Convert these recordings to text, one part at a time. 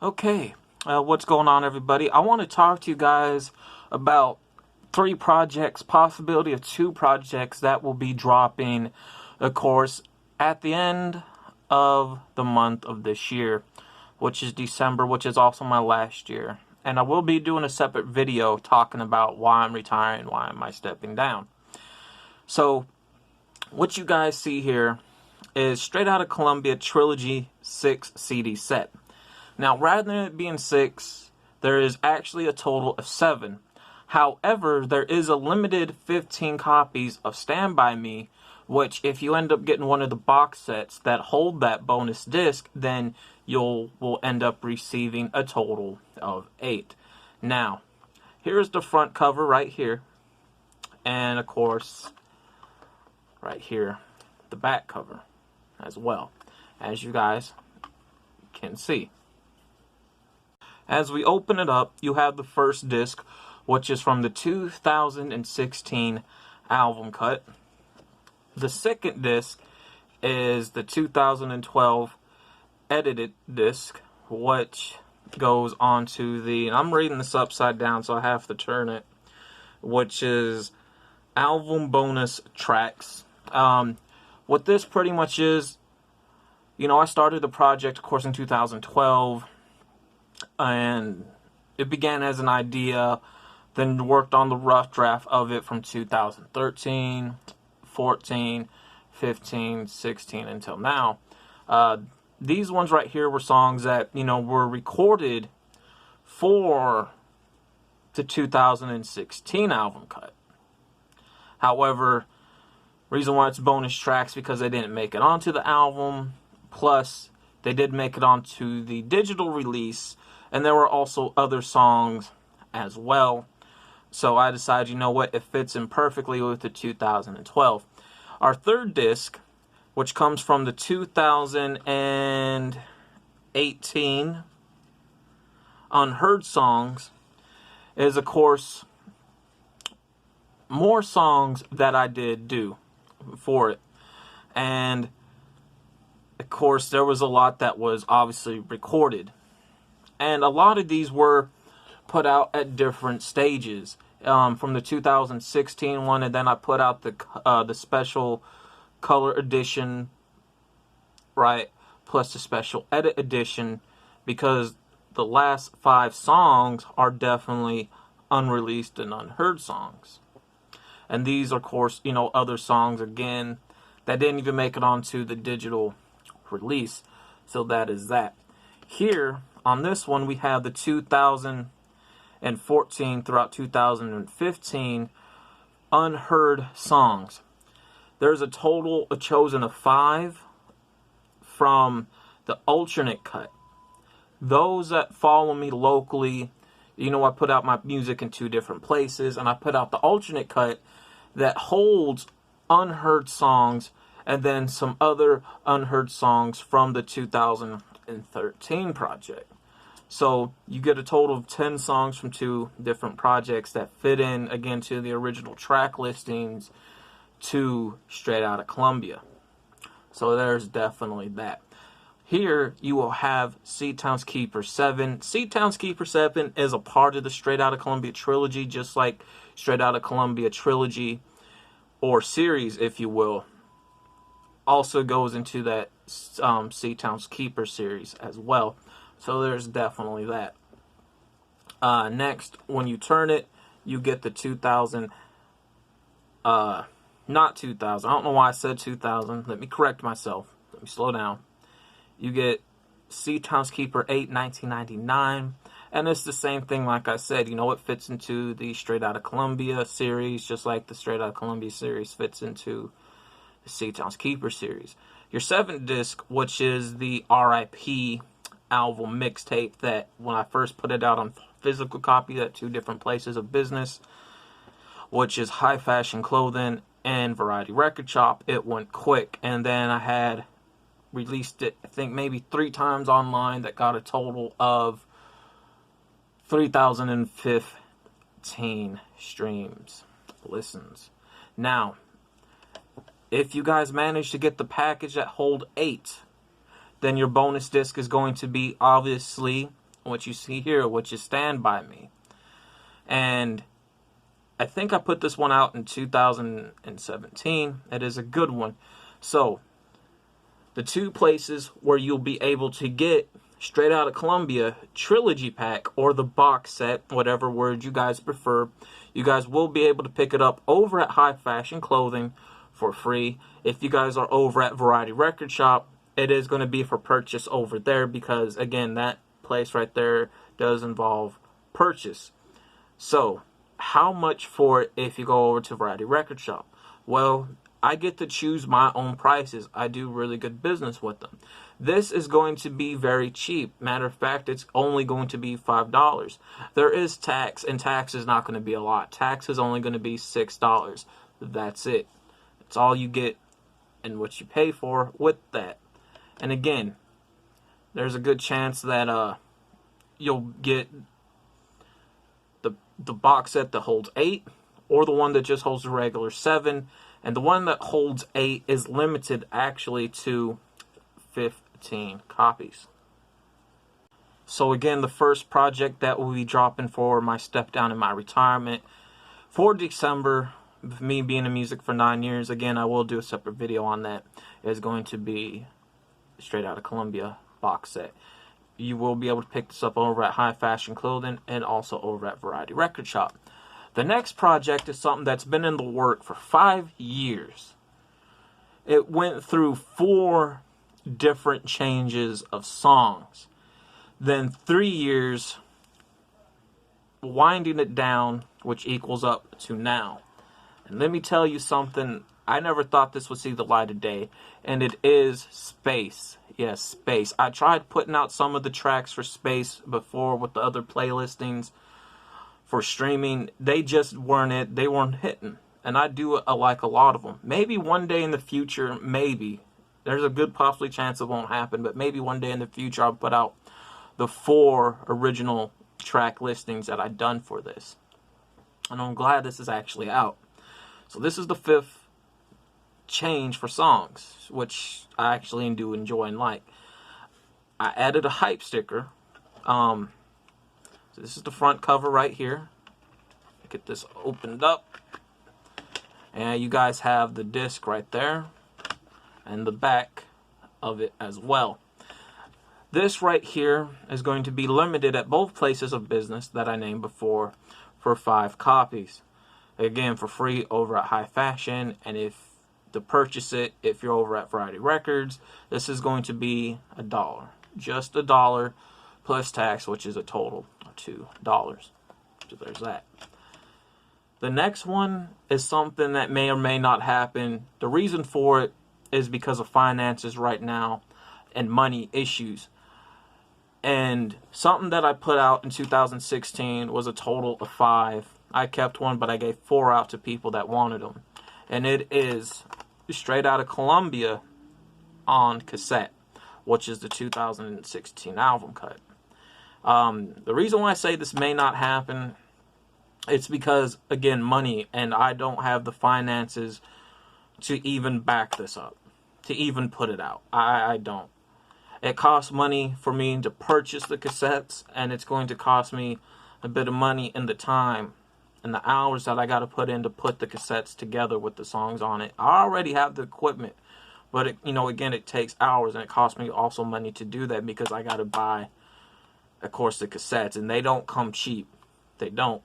Okay, what's going on, everybody? I want to talk to you guys about 3 projects, possibility of 2 projects that will be dropping, of course, at the end of the month of this year, which is December, which is also my last year. And I will be doing a separate video talking about why I'm retiring, why am I stepping down. So, what you guys see here is Straight Outta Columbia Trilogy 6 CD set. Now, rather than it being 6, there is actually a total of 7. However, there is a limited 15 copies of Stand By Me, which if you end up getting one of the box sets that hold that bonus disc, then will end up receiving a total of 8. Now, here's the front cover right here. And, of course, right here, the back cover as well, as you guys can see. As we open it up, you have the first disc, which is from the 2016 album cut. The second disc is the 2012 edited disc, which goes on to the, and I'm reading this upside down so I have to turn it, which is album bonus tracks. What this pretty much is, I started the project, of course, in 2012. And it began as an idea, then worked on the rough draft of it from 2013, 14, 15, 16 until now. These ones right here were songs that, were recorded for the 2016 album cut. However, reason why it's bonus tracks because they didn't make it onto the album, plus they did make it onto the digital release. And there were also other songs as well. So I decided, it fits in perfectly with the 2012. Our third disc, which comes from the 2018 Unheard Songs, is, of course, more songs that I did do for it. And, of course, there was a lot that was obviously recorded. And a lot of these were put out at different stages. From the 2016 one, and then I put out the special color edition, right? Plus the special edit edition, because the last 5 songs are definitely unreleased and unheard songs. And these, of course, other songs, again, that didn't even make it onto the digital release. So that is that. Here, on this one, we have the 2014 throughout 2015 unheard songs. There's a total chosen of 5 from the alternate cut. Those that follow me locally, I put out my music in 2 different places, and I put out the alternate cut that holds unheard songs and then some other unheard songs from the 2013 project. So you get a total of 10 songs from 2 different projects that fit in, again, to the original track listings to Straight Outta Columbia. So there's definitely that. Here you will have C-Town's Keeper 7. C-Town's Keeper 7 is a part of the Straight Outta Columbia trilogy, just like Straight Outta Columbia trilogy, or series, if you will, also goes into that C-Town's Keeper series as well. So there's definitely that. Next, when you turn it, you get the 2000, not 2000, I don't know why I said 2000, let me correct myself, let me slow down. You get C-Town's Keeper 8, 1999, and it's the same thing like I said, it fits into the Straight Outta Columbia series, just like the Straight Outta Columbia series fits into the C-Town's Keeper series. Your 7th disc, which is the R.I.P. album mixtape, that when I first put it out on physical copy at 2 different places of business, which is High Fashion Clothing and Variety Record Shop, it went quick. And then I had released it, I think, maybe 3 times online, that got a total of 3,015 streams, listens. Now, if you guys manage to get the package that hold 8, then your bonus disc is going to be obviously what you see here, which is Stand By Me. And I think I put this one out in 2017. It is a good one. So, the two places where you'll be able to get Straight Outta Columbia trilogy pack or the box set, whatever word you guys prefer, you guys will be able to pick it up over at High Fashion Clothing for free. If you guys are over at Variety Record Shop, it is going to be for purchase over there because, again, that place right there does involve purchase. So, how much for it if you go over to Variety Record Shop? Well, I get to choose my own prices. I do really good business with them. This is going to be very cheap. Matter of fact, it's only going to be $5. There is tax, and tax is not going to be a lot. Tax is only going to be $6. That's it. It's all you get and what you pay for with that. And again, there's a good chance that you'll get the box set that holds 8 or the one that just holds the regular 7. And the one that holds 8 is limited actually to 15 copies. So again, the first project that will be dropping for my step down in my retirement for December, me being in music for 9 years, again, I will do a separate video on that, is going to be Straight Outta Columbia box set. You will be able to pick this up over at High Fashion Clothing and also over at Variety Record Shop. The next project is something that's been in the work for 5 years. It went through 4 different changes of songs. Then 3 years winding it down, which equals up to now. And let me tell you something, I never thought this would see the light of day, and it is Space. Yes, Space. I tried putting out some of the tracks for Space before with the other playlistings for streaming. They just weren't it. They weren't hitting. And I do like a lot of them. Maybe one day in the future, maybe. There's a good possibly chance it won't happen, but maybe one day in the future I'll put out the 4 original track listings that I've done for this. And I'm glad this is actually out. So this is the 5th change for songs, which I actually do enjoy and like. I added a hype sticker. So this is the front cover right here. Get this opened up. And you guys have the disc right there. And the back of it as well. This right here is going to be limited at both places of business that I named before for 5 copies. Again, for free over at High Fashion, and if to purchase it, if you're over at Variety Records, this is going to be $1. Just $1 plus tax, which is a total of $2. So there's that. The next one is something that may or may not happen. The reason for it is because of finances right now and money issues. And something that I put out in 2016 was a total of 5. I kept one, but I gave 4 out to people that wanted them. And it is Straight Outta Columbia on cassette, which is the 2016 album cut. The reason why I say this may not happen, it's because, again, money, and I don't have the finances to even back this up, to even put it out. I don't. It costs money for me to purchase the cassettes, and it's going to cost me a bit of money in the time and the hours that I got to put in to put the cassettes together with the songs on it. I already have the equipment, but it, again, it takes hours, and it costs me also money to do that because I got to buy, of course, the cassettes, and they don't come cheap. They don't.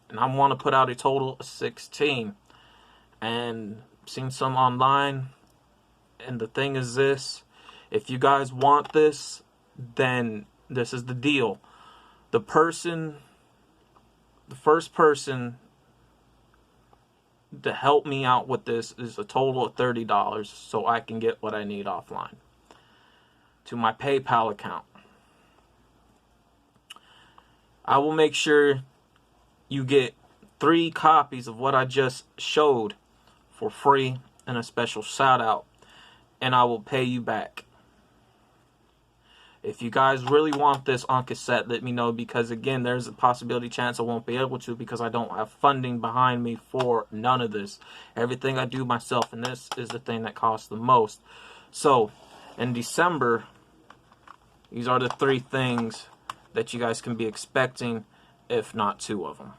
And I want to put out a total of 16, and seen some online, and the thing is this: if you guys want this, then this is the deal. The first person to help me out with this is a total of $30 so I can get what I need offline to my PayPal account. I will make sure you get 3 copies of what I just showed for free and a special shout out, and I will pay you back. If you guys really want this on cassette, let me know, because again, there's a possibility chance I won't be able to because I don't have funding behind me for none of this. Everything I do myself, and this is the thing that costs the most. So, in December, these are the 3 things that you guys can be expecting, if not two of them.